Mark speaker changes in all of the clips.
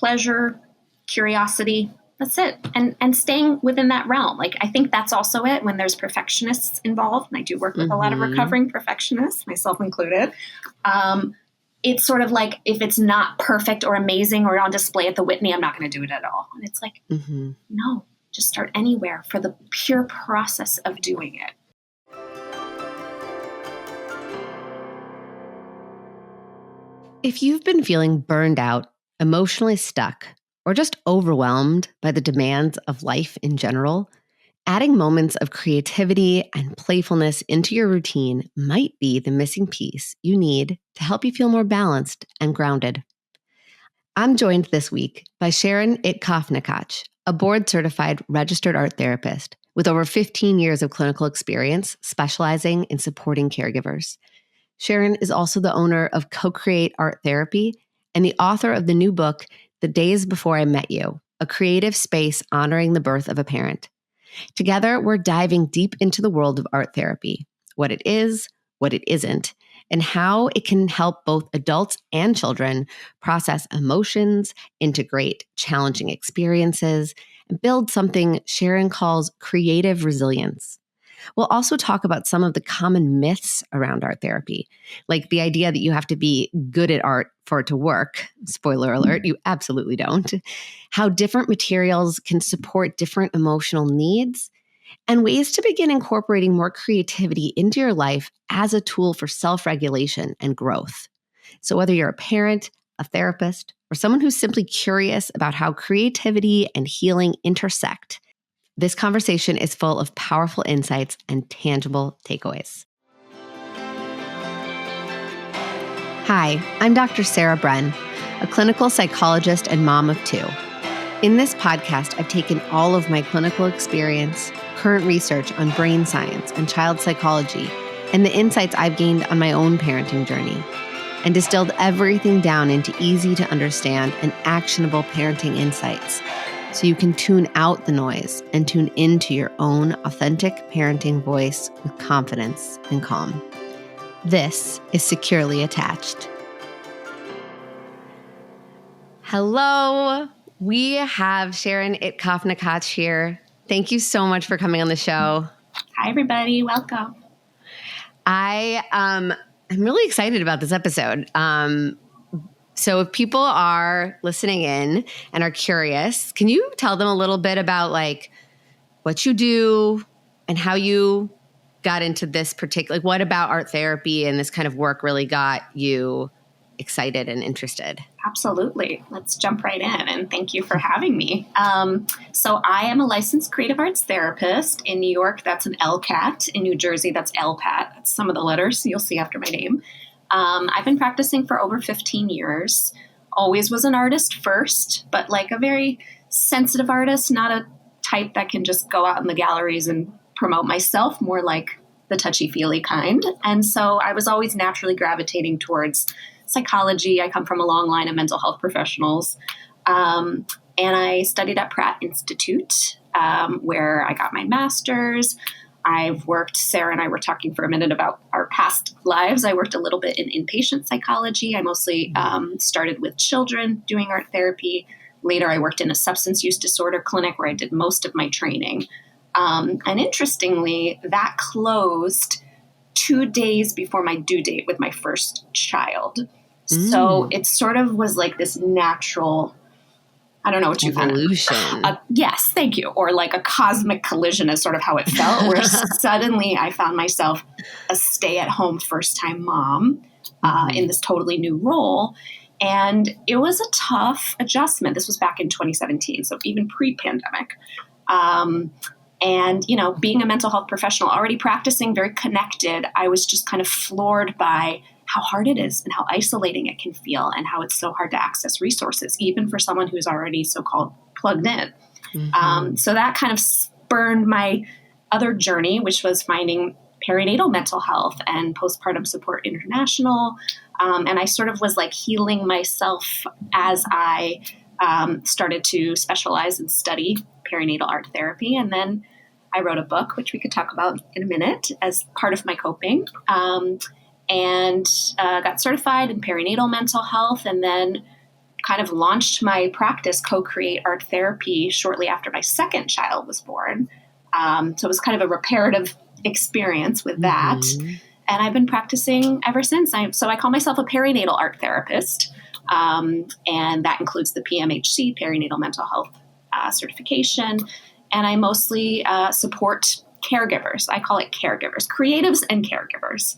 Speaker 1: pleasure, curiosity. That's it. And staying within that realm. Like, I think that's also it when there's perfectionists involved. And I do work with a lot of recovering perfectionists, myself included. It's sort of like, if it's not perfect or amazing or on display at the Whitney, I'm not going to do it at all. And it's like, no, just start anywhere for the pure process of doing it.
Speaker 2: If you've been feeling burned out, emotionally stuck, or just overwhelmed by the demands of life in general, adding moments of creativity and playfulness into your routine might be the missing piece you need to help you feel more balanced and grounded. I'm joined this week by Sharon Itkoff Nacache, a board-certified registered art therapist with over 15 years of clinical experience specializing in supporting caregivers. Sharon is also the owner of Co-Create Art Therapy and the author of the new book, The Days Before I Met You, a creative space honoring the birth of a parent. Together, we're diving deep into the world of art therapy, what it is, what it isn't, and how it can help both adults and children process emotions, integrate challenging experiences, and build something Sharon calls creative resilience. We'll also talk about some of the common myths around art therapy, like the idea that you have to be good at art for it to work. Spoiler alert, you absolutely don't. How different materials can support different emotional needs, and ways to begin incorporating more creativity into your life as a tool for self-regulation and growth. So whether you're a parent, a therapist, or someone who's simply curious about how creativity and healing intersect, this conversation is full of powerful insights and tangible takeaways. Hi, I'm Dr. Sarah Bren, a clinical psychologist and mom of two. In this podcast, I've taken all of my clinical experience, current research on brain science and child psychology, and the insights I've gained on my own parenting journey, and distilled everything down into easy to understand and actionable parenting insights, so you can tune out the noise and tune into your own authentic parenting voice with confidence and calm. This is Securely Attached. Hello, we have Sharon Itkoff Nacache here. Thank you so much for coming on the show.
Speaker 1: Hi, everybody. Welcome.
Speaker 2: I'm really excited about this episode. So if people are listening in and are curious, can you tell them a little bit about like what you do and how you got into this particular, like what about art therapy and this kind of work really got you excited and interested?
Speaker 1: Absolutely. Let's jump right in, and thank you for having me. So I am a licensed creative arts therapist. In New York, that's an LCAT. In New Jersey, that's LPAT. That's some of the letters you'll see after my name. I've been practicing for over 15 years. Always was an artist first, but like a very sensitive artist, not a type that can just go out in the galleries and promote myself, more like the touchy-feely kind. And so I was always naturally gravitating towards psychology. I come from a long line of mental health professionals. And I studied at Pratt Institute, where I got my master's. I've worked, Sarah and I were talking for a minute about our past lives. I worked a little bit in inpatient psychology. I mostly started with children doing art therapy. Later, I worked in a substance use disorder clinic where I did most of my training. And interestingly, that closed 2 days before my due date with my first child. So it sort of was like this natural, I don't know what you
Speaker 2: evolution.
Speaker 1: Yes, thank you. Or like a cosmic collision is sort of how it felt, where suddenly I found myself a stay-at-home first-time mom in this totally new role. And it was a tough adjustment. This was back in 2017, so even pre-pandemic. And, you know, being a mental health professional, already practicing, very connected, I was just kind of floored by how hard it is and how isolating it can feel and how it's so hard to access resources, even for someone who's already so-called plugged in. So that kind of spurned my other journey, which was finding perinatal mental health and postpartum support international. And I sort of was like healing myself as I started to specialize and study perinatal art therapy. And then I wrote a book, which we could talk about in a minute, as part of my coping, and got certified in perinatal mental health, and then kind of launched my practice, Co-Create Art Therapy, shortly after my second child was born. So it was kind of a reparative experience with that.
Speaker 2: Mm-hmm.
Speaker 1: And I've been practicing ever since. So I call myself a perinatal art therapist. And that includes the PMHC, perinatal mental health certification. And I mostly support caregivers. I call it caregivers, creatives and caregivers,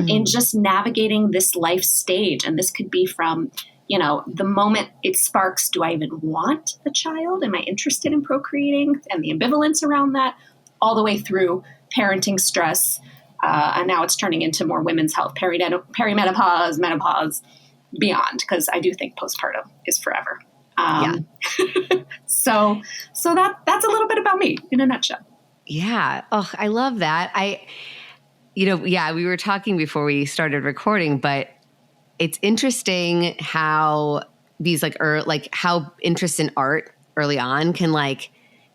Speaker 1: in just navigating this life stage. And this could be from, the moment it sparks, do I even want a child? Am I interested in procreating? And the ambivalence around that, all the way through parenting stress. And now it's turning into more women's health, perimenopause, menopause, beyond, because I do think postpartum is forever. So that's a little bit about me in a nutshell.
Speaker 2: Yeah. Oh, I love that. We were talking before we started recording, but it's interesting how these how interest in art early on can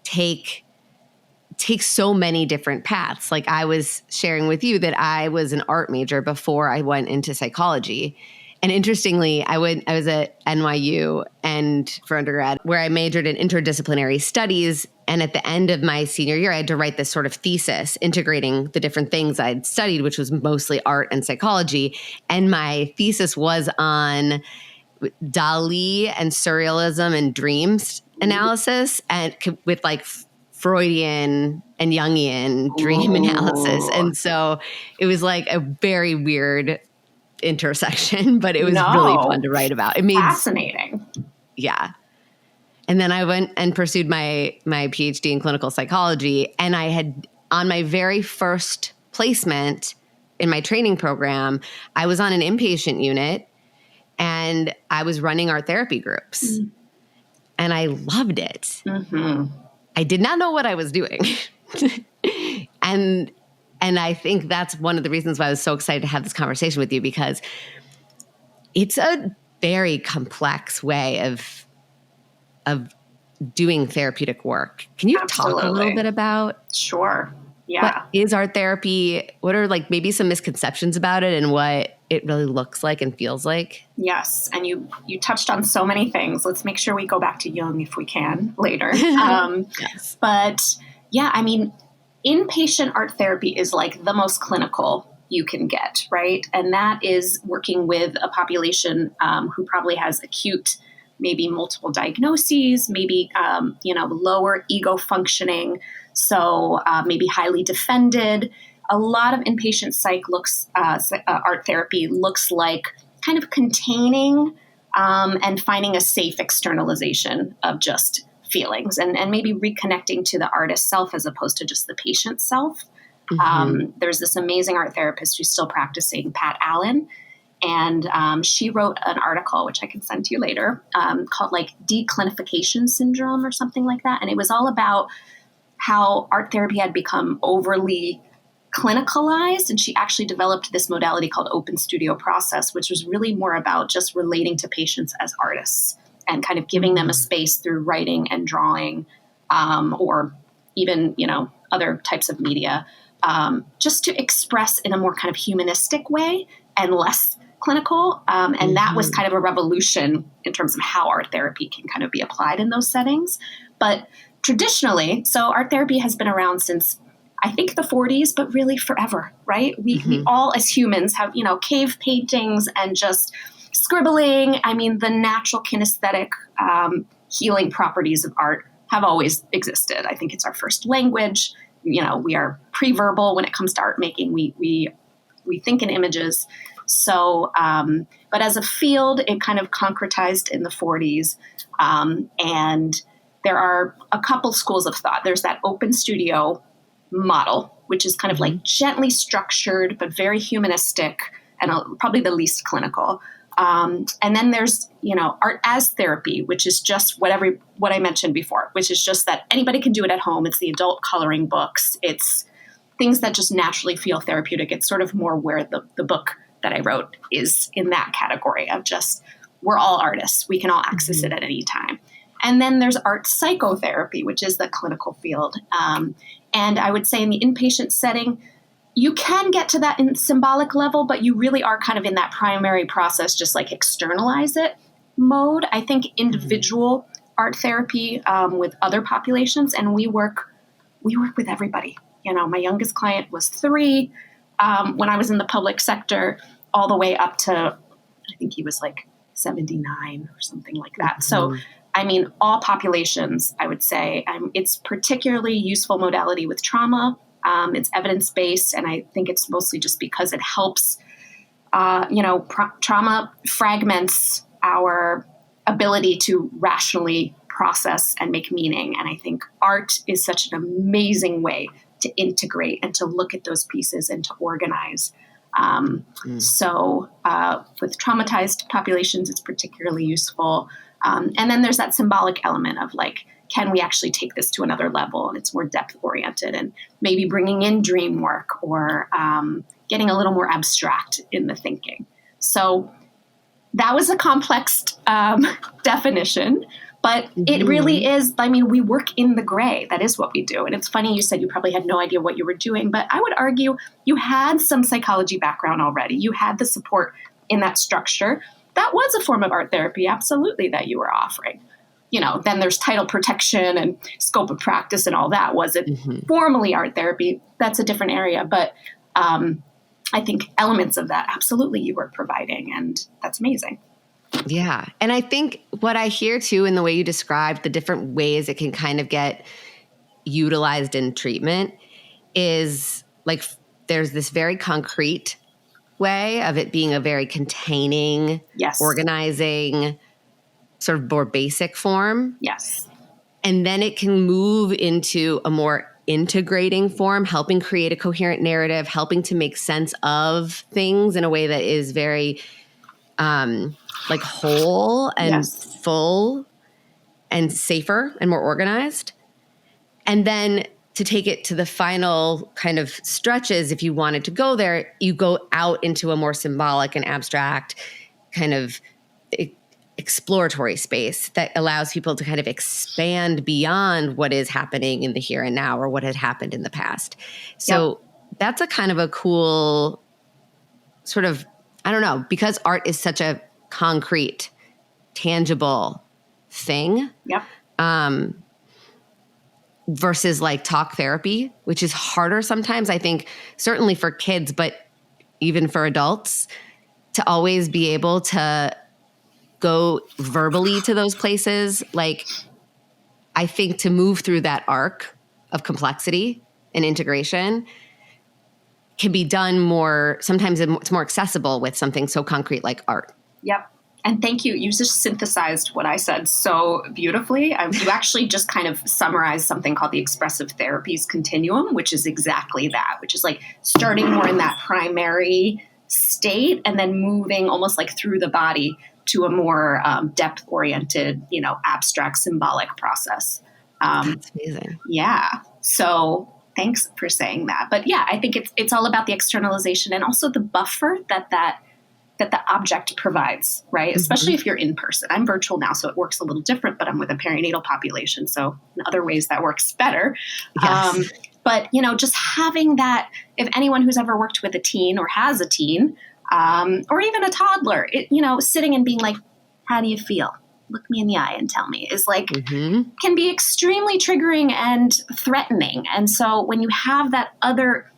Speaker 2: take so many different paths. Like I was sharing with you that I was an art major before I went into psychology. And interestingly, I was at NYU and for undergrad, where I majored in interdisciplinary studies. And at the end of my senior year, I had to write this sort of thesis integrating the different things I'd studied, which was mostly art and psychology. And my thesis was on Dali and surrealism and dreams analysis, and with Freudian and Jungian dream analysis. And so it was a very weird intersection, but it was really fun to write about. It made
Speaker 1: fascinating.
Speaker 2: Yeah. And then I went and pursued my PhD in clinical psychology. And I had, on my very first placement in my training program, I was on an inpatient unit and I was running art therapy groups. And I loved it. I did not know what I was doing. And I think that's one of the reasons why I was so excited to have this conversation with you, because it's a very complex way of doing therapeutic work. Can you talk a little bit about?
Speaker 1: Sure. Yeah.
Speaker 2: What is art therapy? What are maybe some misconceptions about it and what it really looks like and feels like?
Speaker 1: Yes. And you touched on so many things. Let's make sure we go back to Jung if we can later.
Speaker 2: Yes.
Speaker 1: But yeah, I mean, inpatient art therapy is the most clinical you can get, right? And that is working with a population who probably has acute, maybe multiple diagnoses, maybe, lower ego functioning. So maybe highly defended. A lot of inpatient art therapy looks like kind of containing and finding a safe externalization of just feelings and maybe reconnecting to the artist self as opposed to just the patient self. There's this amazing art therapist who's still practicing, Pat Allen, and she wrote an article, which I can send to you later, called declinification syndrome or something like that. And it was all about how art therapy had become overly clinicalized, and she actually developed this modality called open studio process, which was really more about just relating to patients as artists and kind of giving them a space through writing and drawing, or even, other types of media, just to express in a more kind of humanistic way and less clinical. And that was kind of a revolution in terms of how art therapy can kind of be applied in those settings. But traditionally, so art therapy has been around since, I think, the 40s, but really forever, right? We all as humans have, cave paintings and just scribbling. I mean, the natural kinesthetic healing properties of art have always existed. I think it's our first language. We are pre-verbal when it comes to art making. We think in images. So, but as a field, it kind of concretized in the 40s. And there are a couple schools of thought. There's that open studio model, which is kind of gently structured, but very humanistic and probably the least clinical. And then there's, art as therapy, which is just what I mentioned before, which is just that anybody can do it at home. It's the adult coloring books. It's things that just naturally feel therapeutic. It's sort of more where the book that I wrote is in that category of just, we're all artists. We can all access it at any time. And then there's art psychotherapy, which is the clinical field. And I would say in the inpatient setting, you can get to that in symbolic level, but you really are kind of in that primary process, just externalize it. mode. I think individual art therapy with other populations, and we work with everybody. My youngest client was 3 when I was in the public sector, all the way up to, I think he was like 79 or something like that. So, I mean, all populations, I would say. It's particularly useful modality with trauma. It's evidence-based, and I think it's mostly just because it helps, trauma fragments our ability to rationally process and make meaning. And I think art is such an amazing way to integrate and to look at those pieces and to organize. So with traumatized populations, it's particularly useful. And then there's that symbolic element of like, can we actually take this to another level? And it's more depth oriented, and maybe bringing in dream work or getting a little more abstract in the thinking. So that was a complex definition, but it really is. I mean, we work in the gray. That is what we do. And it's funny, you said you probably had no idea what you were doing, but I would argue you had some psychology background already. You had the support in that structure. That was a form of art therapy, absolutely, that you were offering. Then there's title protection and scope of practice and all that. Was it formally art therapy? That's a different area. But I think elements of that, absolutely, you were providing. And that's amazing.
Speaker 2: Yeah. And I think what I hear too in the way you described the different ways it can kind of get utilized in treatment is like there's this very concrete way of it being a very containing, organizing, sort of more basic form.
Speaker 1: Yes.
Speaker 2: And then it can move into a more integrating form, helping create a coherent narrative, helping to make sense of things in a way that is very like whole and full and safer and more organized. And then to take it to the final kind of stretches, if you wanted to go there, you go out into a more symbolic and abstract kind of exploratory space that allows people to kind of expand beyond what is happening in the here and now or what had happened in the past. So that's a kind of a cool sort of, I don't know, because art is such a concrete, tangible thing. Versus like talk therapy, which is harder sometimes, I think, certainly for kids, but even for adults, to always be able to go verbally to those places. Like, I think to move through that arc of complexity and integration can be done more, sometimes it's more accessible with something so concrete like art.
Speaker 1: Yep. And thank you. You just synthesized what I said so beautifully. You actually just kind of summarized something called the expressive therapies continuum, which is exactly that, which is like starting more in that primary state and then moving almost like through the body to a more depth-oriented, abstract, symbolic process.
Speaker 2: That's amazing.
Speaker 1: Yeah. So thanks for saying that. But yeah, I think it's all about the externalization and also the buffer that the object provides, right? Especially if you're in person. I'm virtual now, so it works a little different, but I'm with a perinatal population. So in other ways that works better.
Speaker 2: Yes.
Speaker 1: But, just having that, if anyone who's ever worked with a teen or has a teen, or even a toddler, sitting and being like, how do you feel? Look me in the eye and tell me, is like, can be extremely triggering and threatening. And so when you have that other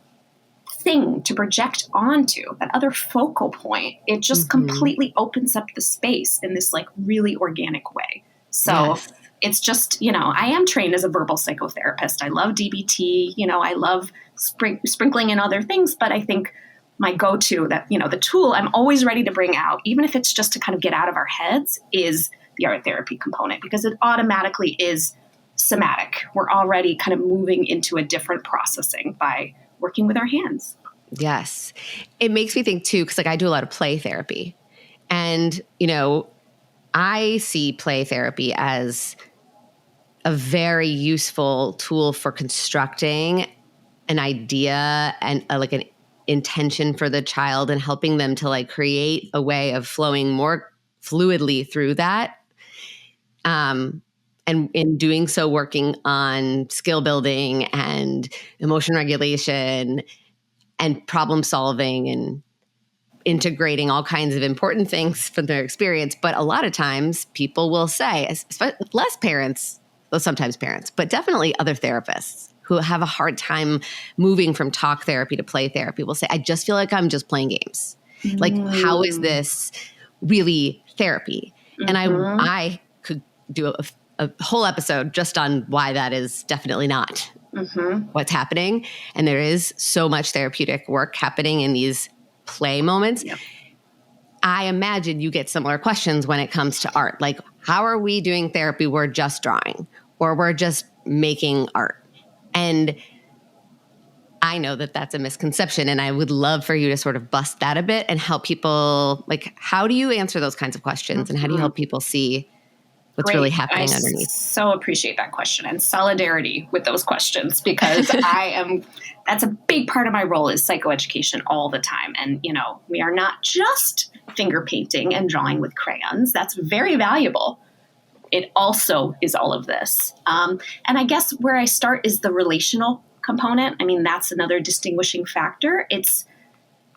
Speaker 1: thing to project onto, that other focal point, it just completely opens up the space in this like really organic way. So it's just, I am trained as a verbal psychotherapist. I love DBT, I love sprinkling in other things, but I think my go-to that, the tool I'm always ready to bring out, even if it's just to kind of get out of our heads, is the art therapy component, because it automatically is somatic. We're already kind of moving into a different processing by working with our hands.
Speaker 2: Yes. It makes me think too, because like I do a lot of play therapy, and, I see play therapy as a very useful tool for constructing an idea and like an intention for the child and helping them to like create a way of flowing more fluidly through that. And in doing so, working on skill building and emotion regulation and problem solving and integrating all kinds of important things from their experience. But a lot of times people will say, less parents, well, sometimes parents, but definitely other therapists who have a hard time moving from talk therapy to play therapy will say, I just feel like I'm just playing games. Like, how is this really therapy? And I could do a whole episode just on why that is definitely not what's happening. And there is so much therapeutic work happening in these play moments.
Speaker 1: Yep.
Speaker 2: I imagine you get similar questions when it comes to art. Like, how are we doing therapy? We're just drawing or we're just making art. And I know that that's a misconception, and I would love for you to sort of bust that a bit and help people. Like, how do you answer those kinds of questions, and how do you help people see what's really happening underneath?
Speaker 1: I so appreciate that question and solidarity with those questions, because that's a big part of my role is psychoeducation all the time. And, we are not just finger painting and drawing with crayons. That's very valuable. It also is all of this. And I guess where I start is the relational component. I mean, that's another distinguishing factor. It's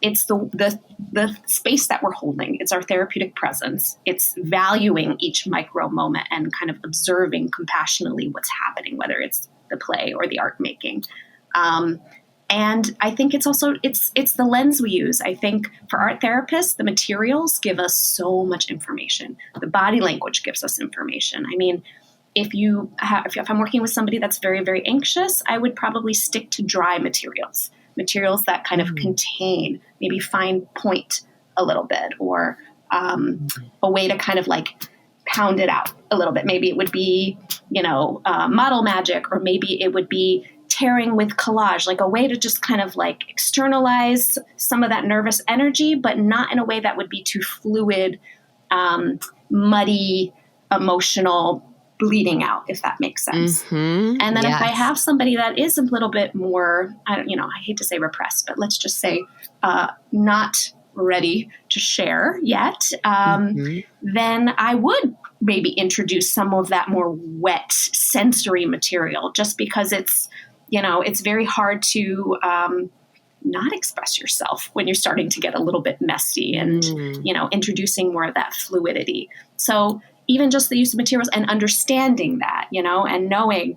Speaker 1: the space that we're holding. It's our therapeutic presence. It's valuing each micro moment and kind of observing compassionately what's happening, whether it's the play or the art making. And I think it's also, it's the lens we use. I think for art therapists, the materials give us so much information. The body language gives us information. I mean, if I'm working with somebody that's very, very anxious, I would probably stick to dry materials that kind of contain, maybe fine point a little bit, or a way to kind of like pound it out a little bit. Maybe it would be, model magic, or maybe it would be tearing with collage, like a way to just kind of like externalize some of that nervous energy, but not in a way that would be too fluid, muddy, emotional, bleeding out, if that makes sense. And then if I have somebody that is a little bit more, I hate to say repressed, but let's just say not ready to share yet, then I would maybe introduce some of that more wet sensory material, just because it's very hard to not express yourself when you're starting to get a little bit messy and, introducing more of that fluidity. So even just the use of materials and understanding that, and knowing,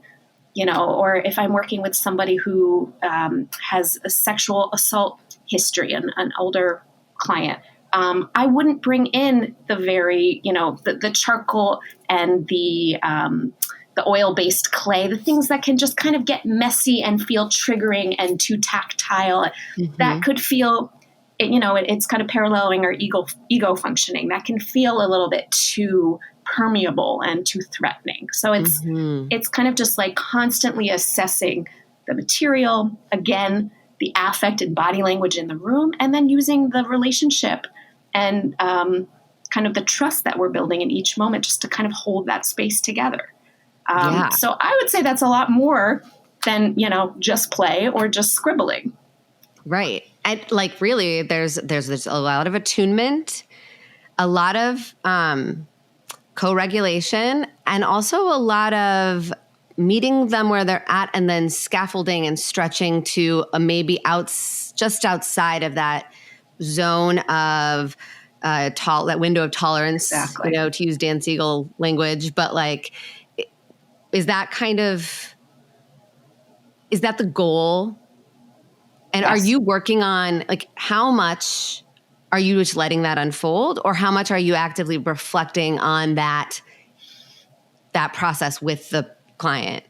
Speaker 1: or if I'm working with somebody who has a sexual assault history, an older client, I wouldn't bring in the very, the charcoal and the oil-based clay, the things that can just kind of get messy and feel triggering and too tactile. That could feel, it's kind of paralleling our ego functioning. That can feel a little bit too permeable and too threatening. So it's kind of just like constantly assessing the material, again, the affect and body language in the room, and then using the relationship and kind of the trust that we're building in each moment just to kind of hold that space together. So I would say that's a lot more than, just play or just scribbling.
Speaker 2: Right. And like really there's a lot of attunement, a lot of co-regulation, and also a lot of meeting them where they're at and then scaffolding and stretching to maybe just outside of that zone of that window of tolerance,
Speaker 1: exactly.
Speaker 2: To use Dan Siegel language. But like, is that the goal? And
Speaker 1: Yes.
Speaker 2: Are you working on, like, how much are you just letting that unfold, or how much are you actively reflecting on that process with the client?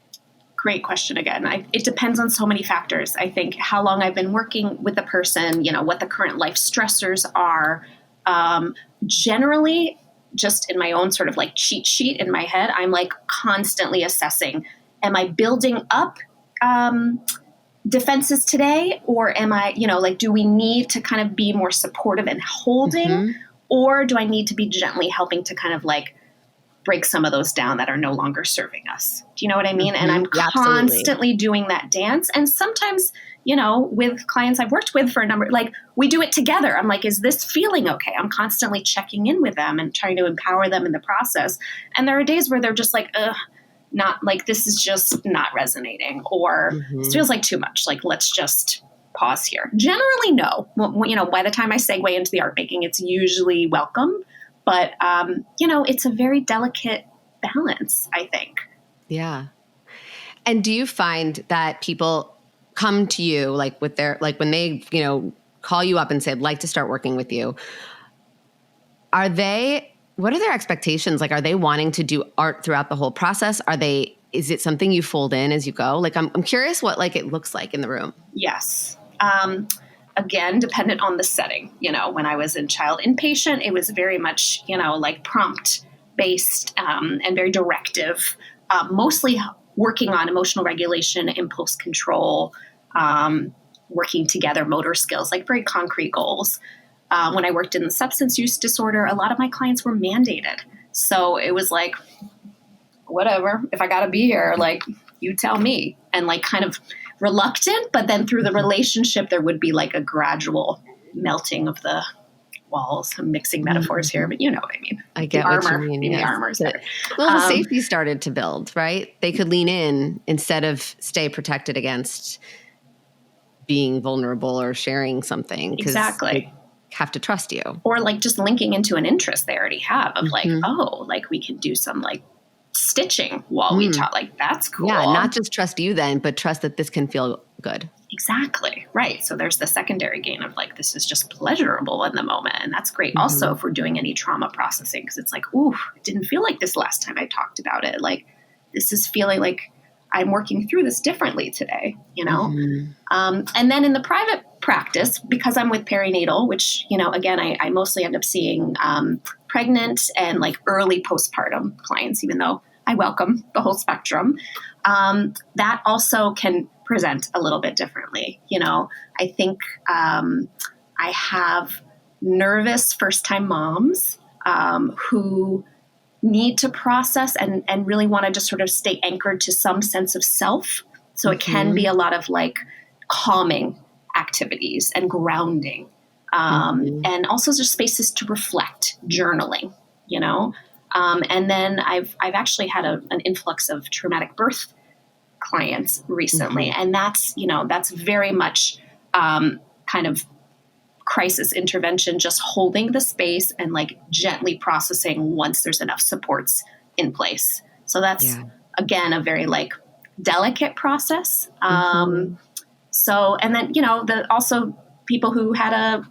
Speaker 1: Great question again. It depends on so many factors. I think how long I've been working with the person, what the current life stressors are. Generally, just in my own sort of like cheat sheet in my head, I'm like constantly assessing, am I building up defenses today, or am I, do we need to kind of be more supportive and holding, or do I need to be gently helping to kind of like break some of those down that are no longer serving us? Do you know what I mean? And I'm constantly doing that dance. And sometimes, with clients I've worked with for a number, like we do it together. I'm like, is this feeling okay? I'm constantly checking in with them and trying to empower them in the process. And there are days where they're just like, not like, this is just not resonating, or this feels like too much. Like, let's just pause here. Generally, no. Well, by the time I segue into the art making, it's usually welcome. But, it's a very delicate balance, I think.
Speaker 2: Yeah. And do you find that people come to you like with their, like when they, call you up and say, I'd like to start working with you, what are their expectations? Like, are they wanting to do art throughout the whole process? Is it something you fold in as you go? Like, I'm curious what like it looks like in the room.
Speaker 1: Yes. Again, dependent on the setting. When I was in child inpatient, it was very much, like prompt based and very directive, mostly working on emotional regulation, impulse control, working together, motor skills, like very concrete goals. When I worked in the substance use disorder, a lot of my clients were mandated. So it was like, whatever, if I got to be here, like, you tell me. And like kind of reluctant, but then through the relationship, there would be like a gradual melting of the walls. I'm mixing metaphors here, but you know what I mean.
Speaker 2: I get what you mean.
Speaker 1: The armor's there.
Speaker 2: Well, the safety started to build, right? They could lean in instead of stay protected against being vulnerable or sharing something.
Speaker 1: Exactly.
Speaker 2: Have to trust you.
Speaker 1: Or like just linking into an interest they already have of like, like we can do some like stitching while we talk. Like, that's cool.
Speaker 2: Yeah, not just trust you then, but trust that this can feel good.
Speaker 1: Exactly. Right. So there's the secondary gain of like, this is just pleasurable in the moment. And that's great. Also, if we're doing any trauma processing, because it's like, ooh, it didn't feel like this last time I talked about it. Like, this is feeling like I'm working through this differently today, And then in the private practice, because I'm with perinatal, which, again, I mostly end up seeing pregnant and like early postpartum clients, even though I welcome the whole spectrum, that also can present a little bit differently. I think I have nervous first-time moms who need to process and really want to just sort of stay anchored to some sense of self. So it can be a lot of like calming activities and grounding, and also just spaces to reflect, journaling, and then I've actually had an influx of traumatic birth clients recently. And that's very much kind of crisis intervention, just holding the space and like gently processing once there's enough supports in place. So that's, again, a very like delicate process. So, and then, also people who had a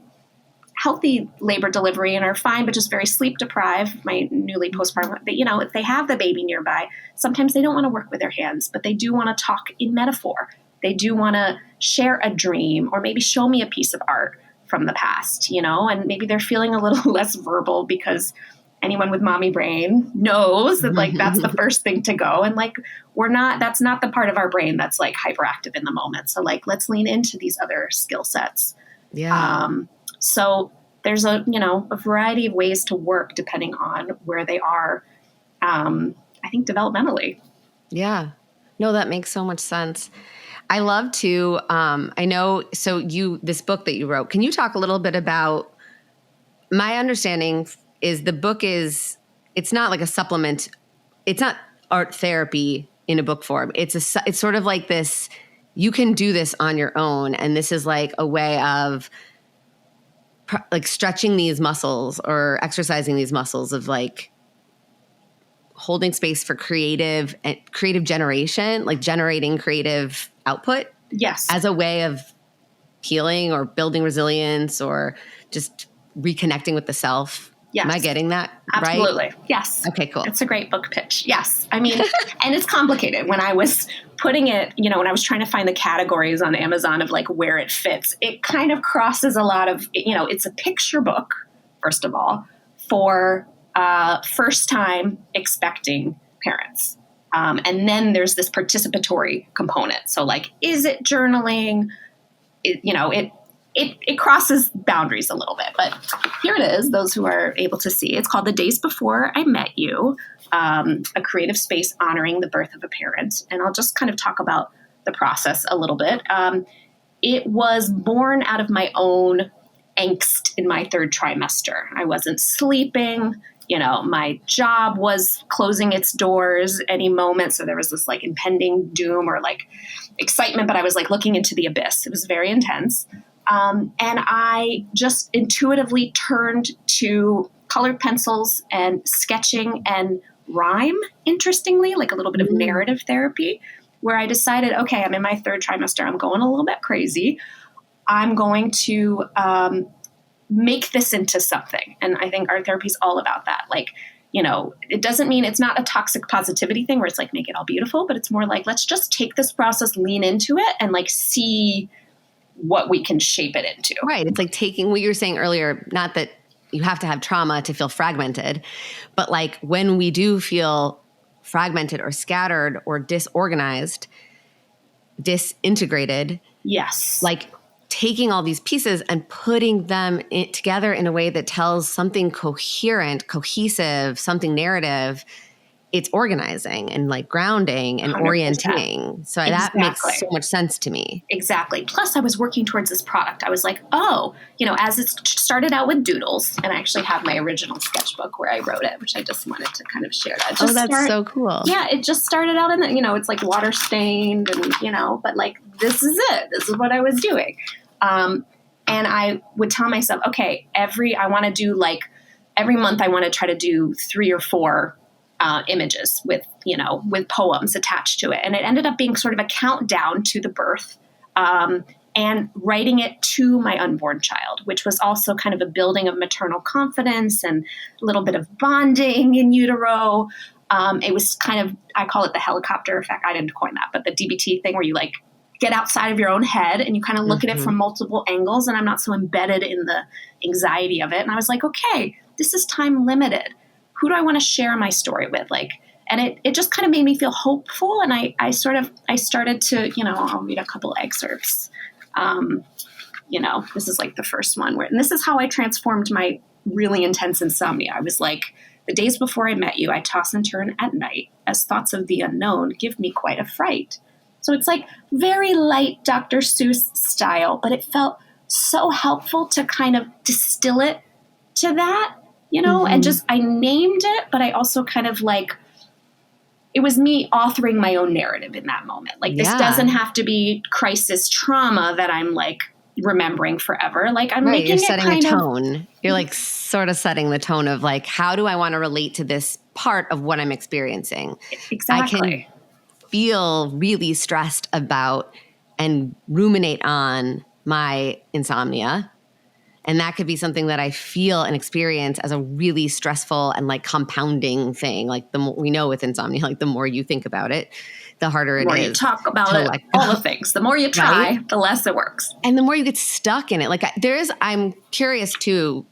Speaker 1: healthy labor delivery and are fine, but just very sleep deprived, my newly postpartum, but if they have the baby nearby, sometimes they don't want to work with their hands, but they do want to talk in metaphor. They do want to share a dream or maybe show me a piece of art from the past, and maybe they're feeling a little less verbal because anyone with mommy brain knows that like, that's the first thing to go. And like, that's not the part of our brain that's like hyperactive in the moment. So like, let's lean into these other skill sets.
Speaker 2: Yeah.
Speaker 1: So there's a variety of ways to work depending on where they are, I think developmentally.
Speaker 2: Yeah. No, that makes so much sense. I love to, I know, so this book that you wrote, can you talk a little bit about, my understanding is the book it's not like a supplement. It's not art therapy in a book form. It's sort of like this, you can do this on your own. And this is like a way of like stretching these muscles or exercising these muscles of like holding space for creative generation, like generating creative output.
Speaker 1: Yes.
Speaker 2: As a way of healing or building resilience or just reconnecting with the self. Yes. Am I getting that right?
Speaker 1: Absolutely. Yes.
Speaker 2: Okay, cool.
Speaker 1: It's a great book pitch. Yes. I mean, and it's complicated. When I was putting it, when I was trying to find the categories on Amazon of like where it fits, it kind of crosses a lot of, it's a picture book, first of all, for first time expecting parents. And then there's this participatory component. So like, is it journaling? It crosses boundaries a little bit, but here it is. Those who are able to see, it's called The Days Before I Met You, a creative space honoring the birth of a parent. And I'll just kind of talk about the process a little bit. It was born out of my own angst in my third trimester. I wasn't sleeping. my job was closing its doors any moment. So there was this like impending doom or like excitement, but I was like looking into the abyss. It was very intense. And I just intuitively turned to colored pencils and sketching and rhyme, interestingly, like a little bit of narrative therapy, where I decided, okay, I'm in my third trimester. I'm going a little bit crazy. I'm going to make this into something. And I think art therapy is all about that. Like, it doesn't mean it's not a toxic positivity thing where it's like, make it all beautiful, but it's more like, let's just take this process, lean into it, and like see what we can shape it into.
Speaker 2: Right. It's like taking what you were saying earlier, not that you have to have trauma to feel fragmented, but like when we do feel fragmented or scattered or disorganized, disintegrated.
Speaker 1: Yes.
Speaker 2: Like taking all these pieces and putting them together in a way that tells something coherent, cohesive, something narrative, it's organizing and like grounding and
Speaker 1: 100%.
Speaker 2: orienting. So that makes so much sense to me.
Speaker 1: Exactly. Plus I was working towards this product. I was like, as it started out with doodles, and I actually have my original sketchbook where I wrote it, which I just wanted to kind of share that.
Speaker 2: That's so cool.
Speaker 1: Yeah. It just started out in it's like water stained and, but like, this is it. This is what I was doing. And I would tell myself, okay, every month I want to try to do 3 or 4 images with poems attached to it. And it ended up being sort of a countdown to the birth, and writing it to my unborn child, which was also kind of a building of maternal confidence and a little bit of bonding in utero. It was kind of, I call it the helicopter effect. I didn't coin that, but the DBT thing where you like get outside of your own head and you kind of look at it from multiple angles, and I'm not so embedded in the anxiety of it. And I was like, okay, this is time limited. Who do I want to share my story with? And it just kind of made me feel hopeful. And I started to, I'll read a couple excerpts. This is like the first one and this is how I transformed my really intense insomnia. I was like, the days before I met you, I toss and turn at night as thoughts of the unknown give me quite a fright. So it's like very light Dr. Seuss style, but it felt so helpful to kind of distill it to that, and just, I named it, but I also kind of like, it was me authoring my own narrative in that moment. Like this doesn't have to be crisis trauma that I'm like remembering forever. Like I'm making
Speaker 2: you're
Speaker 1: it
Speaker 2: setting
Speaker 1: kind
Speaker 2: a tone. You're like sort of setting the tone of like, how do I want to relate to this part of what I'm experiencing?
Speaker 1: Exactly.
Speaker 2: I can feel really stressed about and ruminate on my insomnia. And that could be something that I feel and experience as a really stressful and like compounding thing. Like the more we know with insomnia, like the more you think about it, the harder it is.
Speaker 1: The more you talk about it, all the things. The more you try, the less it works.
Speaker 2: And the more you get stuck in it. Like I'm curious too,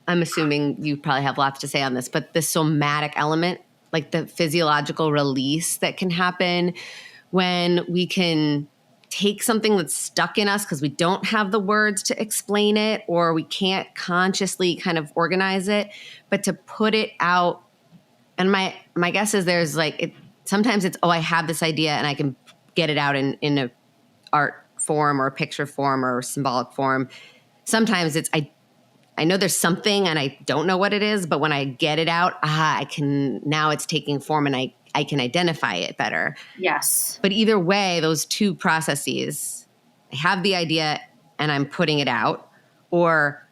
Speaker 2: I'm assuming you probably have lots to say on this, but the somatic element, like the physiological release that can happen when we can take something that's stuck in us because we don't have the words to explain it or we can't consciously kind of organize it, but to put it out. And my guess is there's like, sometimes it's, I have this idea and I can get it out in a art form or a picture form or symbolic form. Sometimes it's, I know there's something and I don't know what it is, but when I get it out, now it's taking form and I can identify it better.
Speaker 1: Yes.
Speaker 2: But either way, those two processes, I have the idea and I'm putting it out, or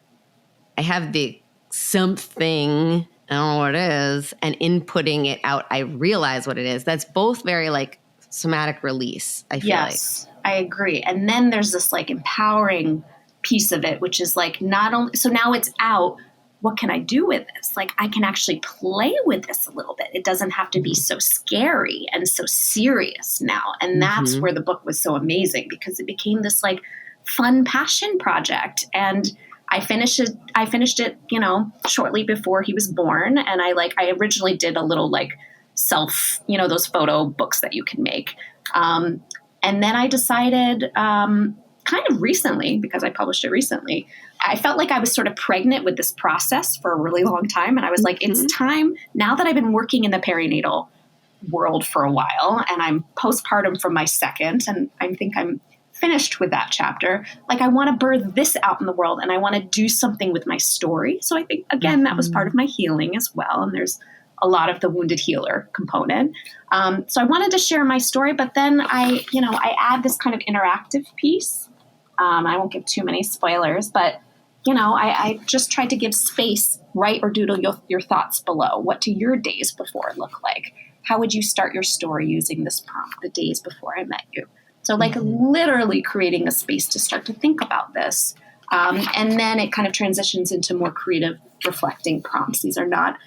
Speaker 2: I have the something, I don't know what it is, and in putting it out, I realize what it is. That's both very like somatic release, I feel like.
Speaker 1: Yes, I agree. And then there's this like empowering piece of it, which is like not only, so now it's out, what can I do with this? Like I can actually play with this a little bit. It doesn't have to be so scary and so serious now. And that's where the book was so amazing because it became this like fun passion project. And I finished it, shortly before he was born. And I originally did a little like self, those photo books that you can make. And then I decided, kind of recently, because I published it recently, I felt like I was sort of pregnant with this process for a really long time. And I was like, it's time now that I've been working in the perinatal world for a while and I'm postpartum from my second, and I think I'm finished with that chapter. Like, I want to birth this out in the world, and I want to do something with my story. So I think, again, that was part of my healing as well. And there's a lot of the wounded healer component. So I wanted to share my story, but then I add this kind of interactive piece. I won't give too many spoilers, but I just tried to give space. Write or doodle your thoughts below. What do your days before look like? How would you start your story using this prompt, the days before I met you? So like literally creating a space to start to think about this. And then it kind of transitions into more creative reflecting prompts. These are not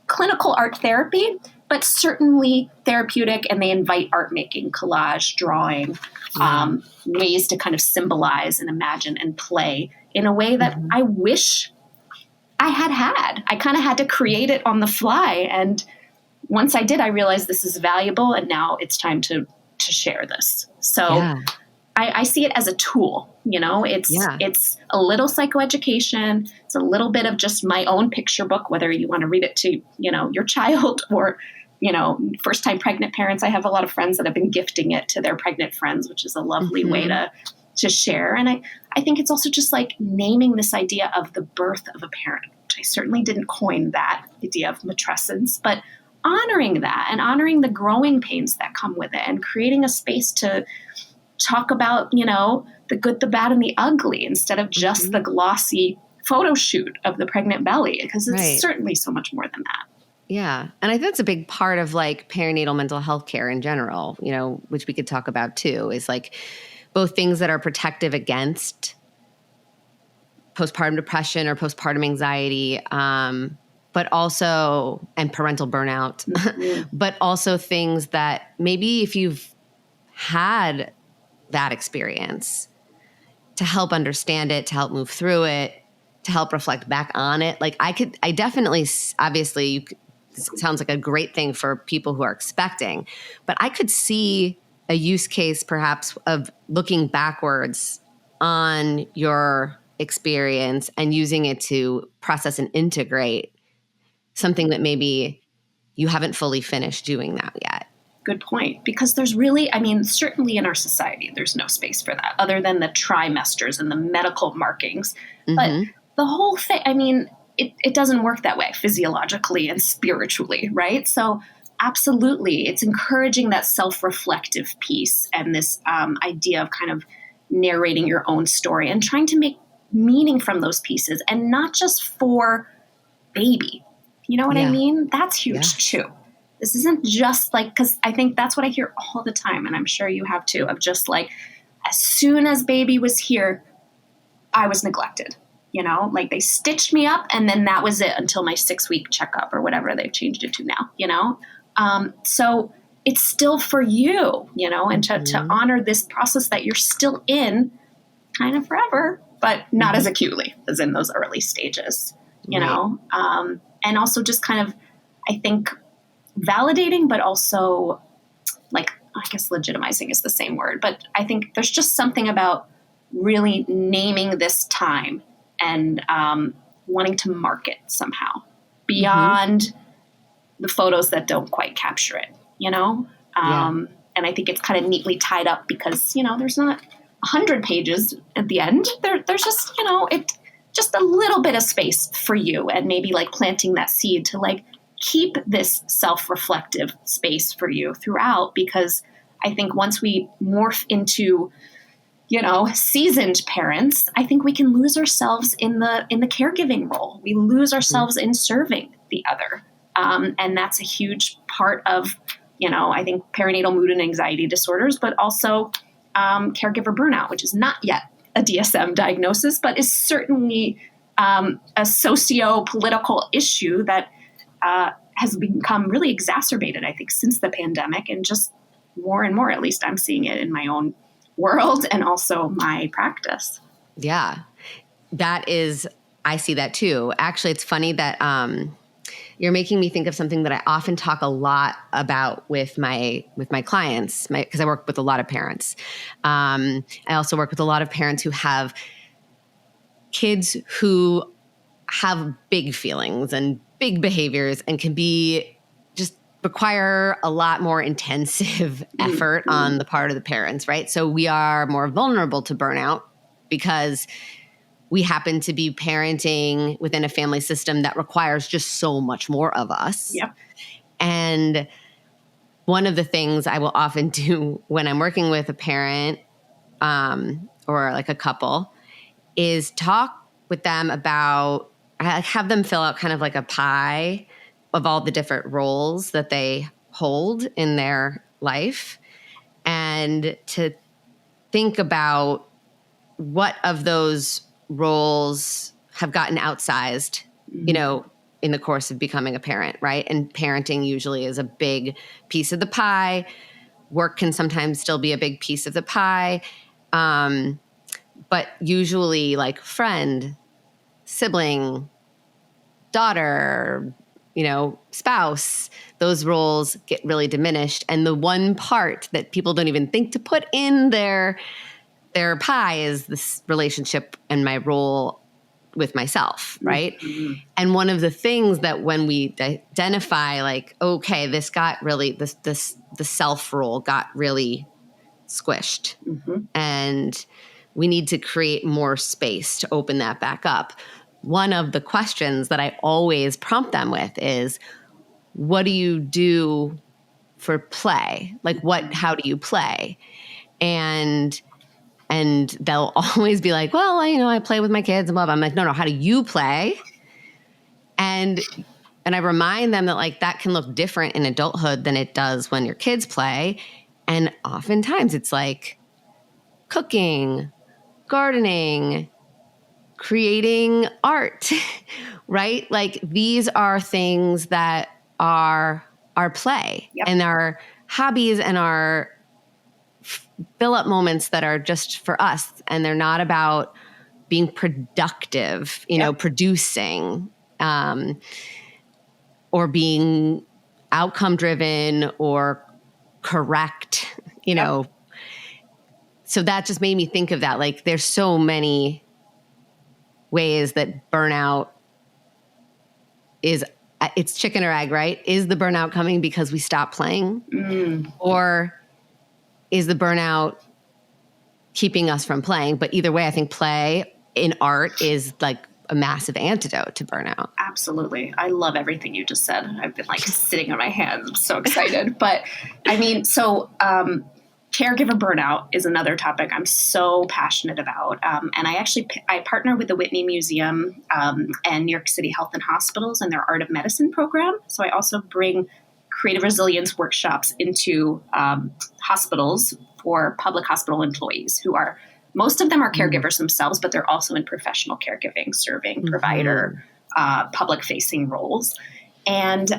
Speaker 1: clinical art therapy, but certainly therapeutic, and they invite art making, collage, drawing, ways to kind of symbolize and imagine and play in a way that I wish I had. I kind of had to create it on the fly. And once I did, I realized this is valuable, and now it's time to share this. So I see it as a tool. It's a little psychoeducation. It's a little bit of just my own picture book, whether you want to read it to, your child or, first time pregnant parents. I have a lot of friends that have been gifting it to their pregnant friends, which is a lovely way to share. And I think it's also just like naming this idea of the birth of a parent, which I certainly didn't coin that idea of matrescence, but honoring that and honoring the growing pains that come with it, and creating a space to talk about, the good, the bad, and the ugly, instead of just the glossy photo shoot of the pregnant belly, because it's certainly so much more than that.
Speaker 2: Yeah. And I think that's a big part of like perinatal mental health care in general, which we could talk about too, is like both things that are protective against postpartum depression or postpartum anxiety, but also, and parental burnout, but also things that maybe if you've had that experience, to help understand it, to help move through it, to help reflect back on it. Like I definitely, obviously, it sounds like a great thing for people who are expecting, but I could see a use case perhaps of looking backwards on your experience and using it to process and integrate something that maybe you haven't fully finished doing that yet.
Speaker 1: Good point. Because there's really, certainly in our society, there's no space for that other than the trimesters and the medical markings. But the whole thing, it doesn't work that way physiologically and spiritually, right? So absolutely, it's encouraging that self-reflective piece and this idea of kind of narrating your own story and trying to make meaning from those pieces, and not just for baby. You know what I mean? That's huge too. This isn't just like, because I think that's what I hear all the time, and I'm sure you have too, of just like, as soon as baby was here, I was neglected. Like they stitched me up, and then that was it until my 6-week checkup or whatever they've changed it to now, So it's still for you, and to honor this process that you're still in kind of forever, but not as acutely as in those early stages, you know? And also just kind of, I think, validating, but also like, I guess legitimizing is the same word, but I think there's just something about really naming this time and wanting to mark it somehow beyond the photos that don't quite capture it, And I think it's kind of neatly tied up because, there's not 100 pages at the end. There's just, just a little bit of space for you, and maybe like planting that seed to like keep this self-reflective space for you throughout, because I think once we morph into, seasoned parents, I think we can lose ourselves in the caregiving role. We lose ourselves in serving the other. And that's a huge part of, I think perinatal mood and anxiety disorders, but also caregiver burnout, which is not yet a DSM diagnosis, but is certainly a socio-political issue that has become really exacerbated, I think, since the pandemic, and just more and more, at least I'm seeing it in my own world and also my practice.
Speaker 2: Yeah, I see that too. Actually, it's funny that you're making me think of something that I often talk a lot about with my clients, because I work with a lot of parents. I also work with a lot of parents who have kids who have big feelings and big behaviors and can be just require a lot more intensive effort on the part of the parents, right? So we are more vulnerable to burnout because we happen to be parenting within a family system that requires just so much more of us.
Speaker 1: Yep.
Speaker 2: And one of the things I will often do when I'm working with a parent or like a couple is talk with them about, I have them fill out kind of like a pie of all the different roles that they hold in their life, and to think about what of those roles have gotten outsized, you know, in the course of becoming a parent, right? And parenting usually is a big piece of the pie. Work can sometimes still be a big piece of the pie. But usually like friend, sibling, daughter, you know, spouse, those roles get really diminished. And the one part that people don't even think to put in their pie is this relationship and my role with myself, right?
Speaker 1: Mm-hmm.
Speaker 2: And one of the things that when we identify like, okay, this got really, the self role got really squished, and we need to create more space to open that back up. One of the questions that I always prompt them with is, what do you do for play? Like how do you play? And they'll always be like, well, I play with my kids and blah, blah. I'm like, no, how do you play? And I remind them that like that can look different in adulthood than it does when your kids play. And oftentimes it's like cooking, gardening, creating art, right? Like these are things that are our play and our hobbies and our fill up moments that are just for us. And they're not about being productive, producing, or being outcome driven or correct, So that just made me think of that. Like there's so many ways that burnout it's chicken or egg, right? Is the burnout coming because we stop playing? Or is the burnout keeping us from playing? But either way, I think play in art is like a massive antidote to burnout.
Speaker 1: Absolutely. I love everything you just said. I've been like sitting on my hands. I'm so excited. But I mean, caregiver burnout is another topic I'm so passionate about. And I partner with the Whitney Museum and New York City Health and Hospitals and their Art of Medicine program. So I also bring creative resilience workshops into hospitals for public hospital employees who are, most of them are caregivers themselves, but they're also in professional caregiving, serving, provider, public-facing roles. And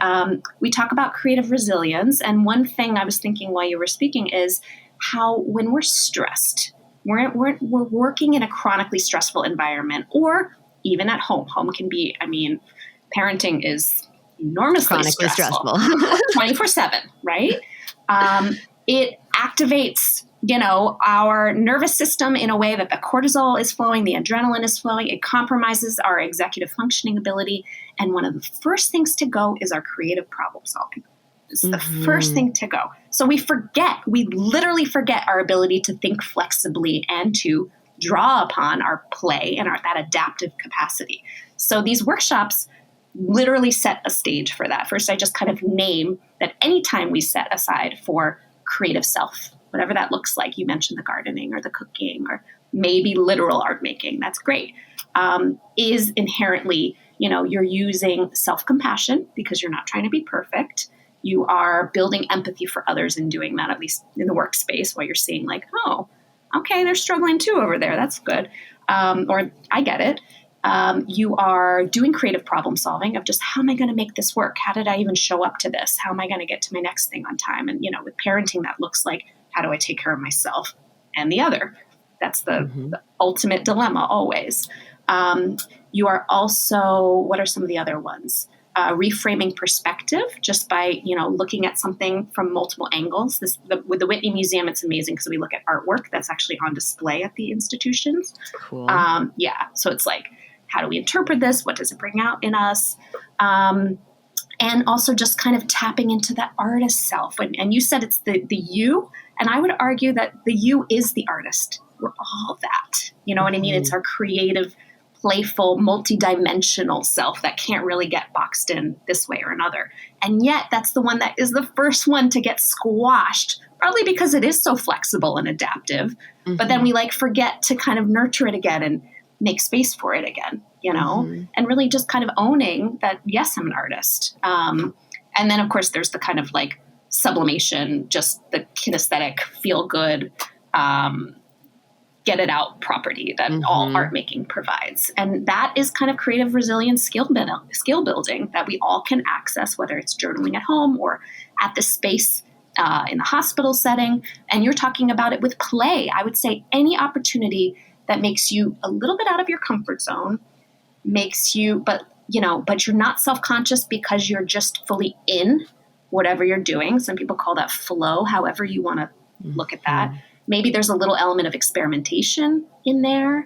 Speaker 1: we talk about creative resilience. And one thing I was thinking while you were speaking is how when we're stressed, we're working in a chronically stressful environment, or even at home. Home can be, parenting is enormously stressful. 24/7, right? It activates, our nervous system in a way that the cortisol is flowing, the adrenaline is flowing. It compromises our executive functioning ability. And one of the first things to go is our creative problem solving. It's the first thing to go. So we literally forget our ability to think flexibly and to draw upon our play and that adaptive capacity. So these workshops literally set a stage for that. First, I just kind of name that anytime we set aside for creative self, whatever that looks like, you mentioned the gardening or the cooking or maybe literal art making, that's great, is inherently, you're using self-compassion because you're not trying to be perfect. You are building empathy for others and doing that, at least in the workspace, while you're seeing like, oh, okay, they're struggling too over there. That's good. Or I get it. You are doing creative problem solving of just, how am I going to make this work? How did I even show up to this? How am I going to get to my next thing on time? And, with parenting, that looks like, how do I take care of myself and the other? That's the ultimate dilemma always. You are also, what are some of the other ones? Reframing perspective just by, looking at something from multiple angles. With the Whitney Museum, it's amazing because we look at artwork that's actually on display at the institutions.
Speaker 2: Cool.
Speaker 1: So it's like, how do we interpret this? What does it bring out in us? And also just kind of tapping into that artist self. And you said it's the you, and I would argue that the you is the artist. We're all that. You know what I mean? It's our creative, playful, multidimensional self that can't really get boxed in this way or another. And yet that's the one that is the first one to get squashed, probably because it is so flexible and adaptive. But then we like forget to kind of nurture it again and make space for it again, you know, and really just kind of owning that, yes, I'm an artist. And then of course there's the kind of like sublimation, just the kinesthetic, feel good, get it out property that all art making provides. And that is kind of creative resilience skill building that we all can access, whether it's journaling at home or at the space in the hospital setting. And you're talking about it with play. I would say any opportunity that makes you a little bit out of your comfort zone, makes you, but you're not self-conscious because you're just fully in whatever you're doing. Some people call that flow, however you want to look at that. Maybe there's a little element of experimentation in there.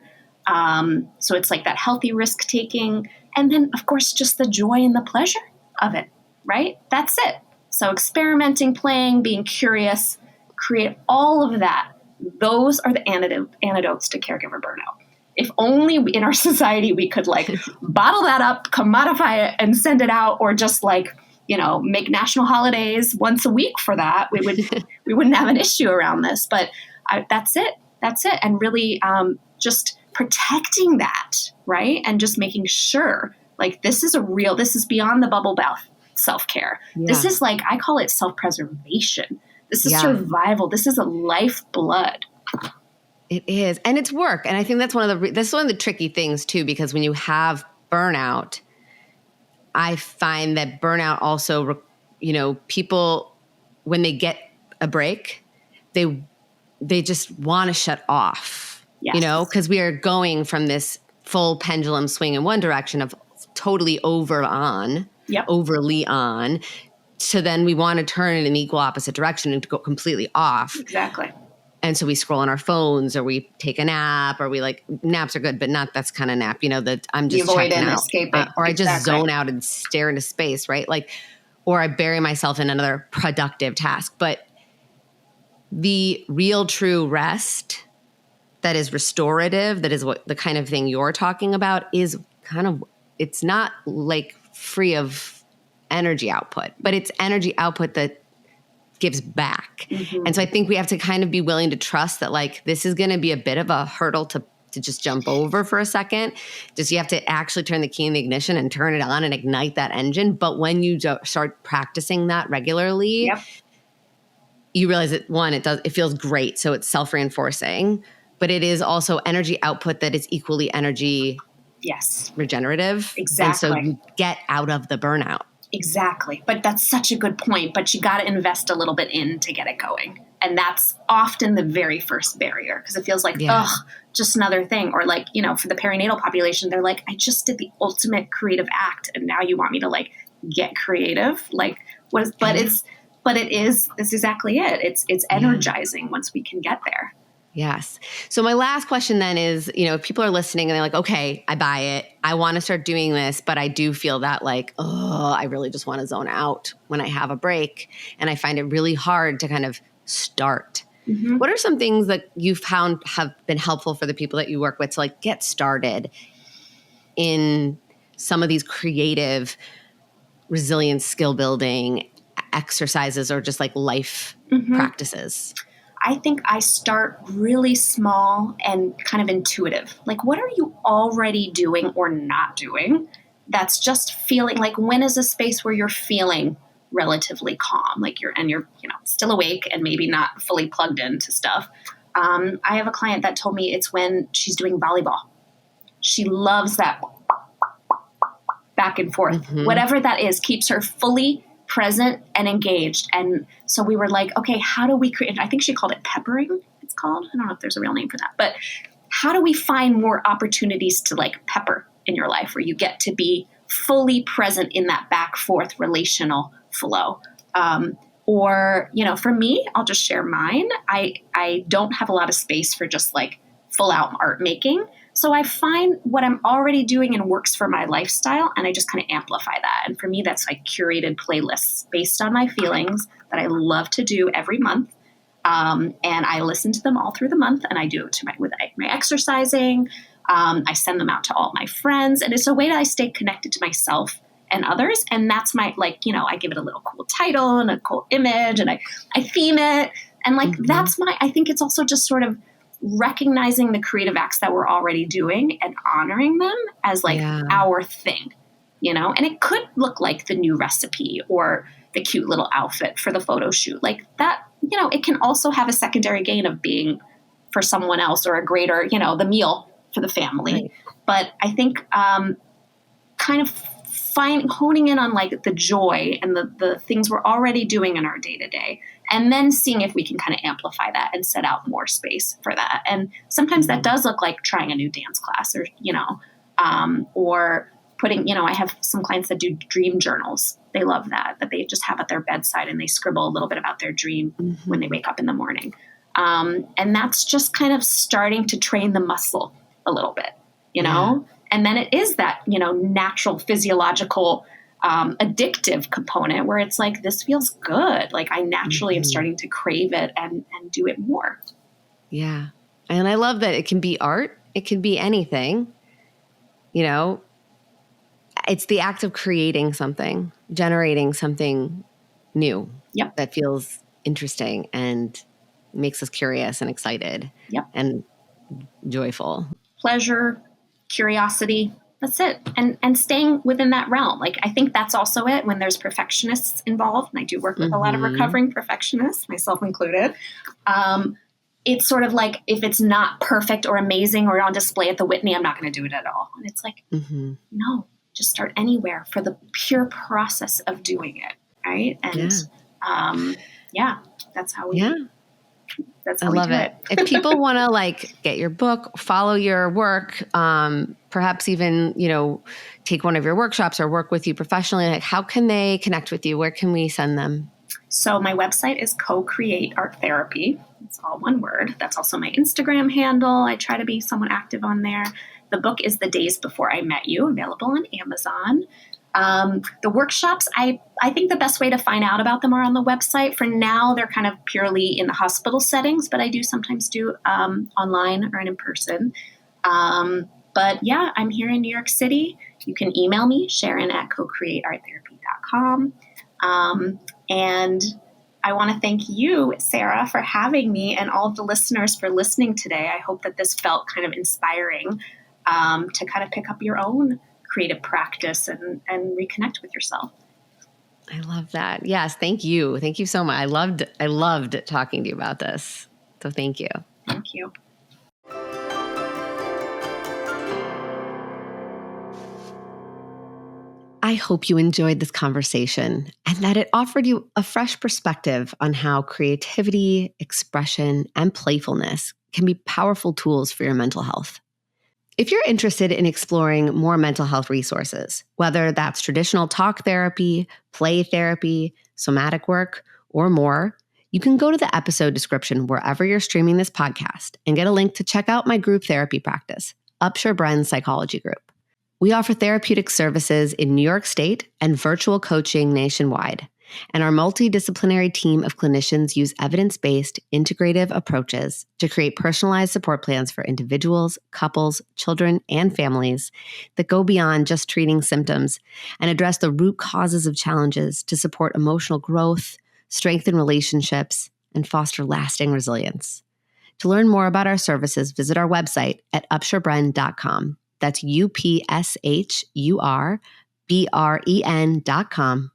Speaker 1: So it's like that healthy risk taking. And then of course, just the joy and the pleasure of it, right? That's it. So experimenting, playing, being curious, create all of that. Those are the antidotes to caregiver burnout. If only in our society we could like bottle that up, commodify it, and send it out, or just like, make national holidays once a week for that, we wouldn't have an issue around this. But that's it. And really just protecting that, right? And just making sure like this is beyond the bubble bath self-care. Yeah. This is like, I call it self-preservation. This is survival. This is a lifeblood.
Speaker 2: It is. And it's work. And I think that's one of the tricky things too, because when you have burnout, I find that burnout also, people, when they get a break, they just want to shut off, because we are going from this full pendulum swing in one direction of totally overly on. So then we want to turn in an equal opposite direction and to go completely off.
Speaker 1: Exactly.
Speaker 2: And so we scroll on our phones, or we take a nap, or we naps are good, but not that's kind of nap, that I'm just checking out.
Speaker 1: Escaping.
Speaker 2: Or I just zone out and stare into space, right? Or I bury myself in another productive task. But the real true rest that is restorative, that is what the kind of thing you're talking about, is it's not like free of energy output, but it's energy output that gives back. And so I think we have to kind of be willing to trust that like, this is going to be a bit of a hurdle to just jump over for a second. Just, you have to actually turn the key in the ignition and turn it on and ignite that engine. But when you start practicing that regularly, you realize that it feels great. So it's self-reinforcing, but it is also energy output that is equally energy regenerative.
Speaker 1: Exactly.
Speaker 2: And so you get out of the burnout.
Speaker 1: Exactly. But that's such a good point. But you got to invest a little bit in to get it going. And that's often the very first barrier, because it feels like, just another thing. Or like, for the perinatal population, they're like, I just did the ultimate creative act, and now you want me to like get creative? Like, what is, but it is, that's exactly it. It's energizing once we can get there.
Speaker 2: Yes. So my last question then is, if people are listening and they're like, okay, I buy it, I want to start doing this, but I do feel that like, I really just want to zone out when I have a break. And I find it really hard to kind of start. What are some things that you've found have been helpful for the people that you work with to like get started in some of these creative resilience skill building exercises, or just like life practices?
Speaker 1: I think I start really small and kind of intuitive. Like, what are you already doing or not doing that's just feeling like, when is a space where you're feeling relatively calm, like you're still awake and maybe not fully plugged into stuff. I have a client that told me it's when she's doing volleyball. She loves that back and forth. Whatever that is keeps her fully present and engaged. And so we were like, okay, how do we create, I think she called it peppering, it's called. I don't know if there's a real name for that, but how do we find more opportunities to like pepper in your life where you get to be fully present in that back forth relational flow? Or, for me, I'll just share mine. I don't have a lot of space for just like full out art making. So I find what I'm already doing and works for my lifestyle, and I just kind of amplify that. And for me, that's like curated playlists based on my feelings that I love to do every month. And I listen to them all through the month, and I do it with my exercising. I send them out to all my friends, and it's a way that I stay connected to myself and others. And that's my, like, I give it a little cool title and a cool image, and I theme it. And like, that's I think it's also just sort of recognizing the creative acts that we're already doing and honoring them as like our thing, and it could look like the new recipe or the cute little outfit for the photo shoot like that. It can also have a secondary gain of being for someone else or a greater, the meal for the family. Right. But I think kind of honing in on like the joy and the things we're already doing in our day to day, and then seeing if we can kind of amplify that and set out more space for that. And sometimes that does look like trying a new dance class or putting, I have some clients that do dream journals. They love that they just have at their bedside, and they scribble a little bit about their dream when they wake up in the morning. And that's just kind of starting to train the muscle a little bit, and then it is that, natural physiological, addictive component where it's like, this feels good. Like I naturally am starting to crave it and do it more.
Speaker 2: Yeah. And I love that it can be art. It can be anything, it's the act of creating something, generating something new that feels interesting and makes us curious and excited and joyful.
Speaker 1: Pleasure, curiosity, that's it. And staying within that realm. Like, I think that's also it when there's perfectionists involved. And I do work with a lot of recovering perfectionists, myself included. It's sort of like, if it's not perfect or amazing or on display at the Whitney, I'm not going to do it at all. And it's like, no, just start anywhere for the pure process of doing it. Right. And that's how we That's how I love it.
Speaker 2: If people want to like get your book, follow your work, perhaps even, take one of your workshops or work with you professionally, like how can they connect with you? Where can we send them?
Speaker 1: So my website is Co-Create Art Therapy. It's all one word. That's also my Instagram handle. I try to be somewhat active on there. The book is The Days Before I Met You, available on Amazon. The workshops, I think the best way to find out about them are on the website. For now, they're kind of purely in the hospital settings, but I do sometimes do online or in person. But yeah, I'm here in New York City. You can email me, Sharon@cocreatearttherapy.com. And I want to thank you, Sarah, for having me, and all of the listeners for listening today. I hope that this felt kind of inspiring to kind of pick up your own creative practice and reconnect with yourself.
Speaker 2: I love that. Yes. Thank you. Thank you so much. I loved talking to you about this. So thank you.
Speaker 1: Thank you.
Speaker 2: I hope you enjoyed this conversation and that it offered you a fresh perspective on how creativity, expression, and playfulness can be powerful tools for your mental health. If you're interested in exploring more mental health resources, whether that's traditional talk therapy, play therapy, somatic work, or more, you can go to the episode description wherever you're streaming this podcast and get a link to check out my group therapy practice, Upshur Bren's Psychology Group. We offer therapeutic services in New York State and virtual coaching nationwide. And our multidisciplinary team of clinicians use evidence-based, integrative approaches to create personalized support plans for individuals, couples, children, and families that go beyond just treating symptoms and address the root causes of challenges to support emotional growth, strengthen relationships, and foster lasting resilience. To learn more about our services, visit our website at upshurbren.com. That's UPSHURBREN.com.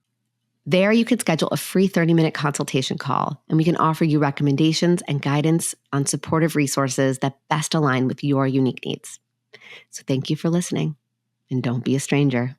Speaker 2: There, you can schedule a free 30-minute consultation call, and we can offer you recommendations and guidance on supportive resources that best align with your unique needs. So thank you for listening, and don't be a stranger.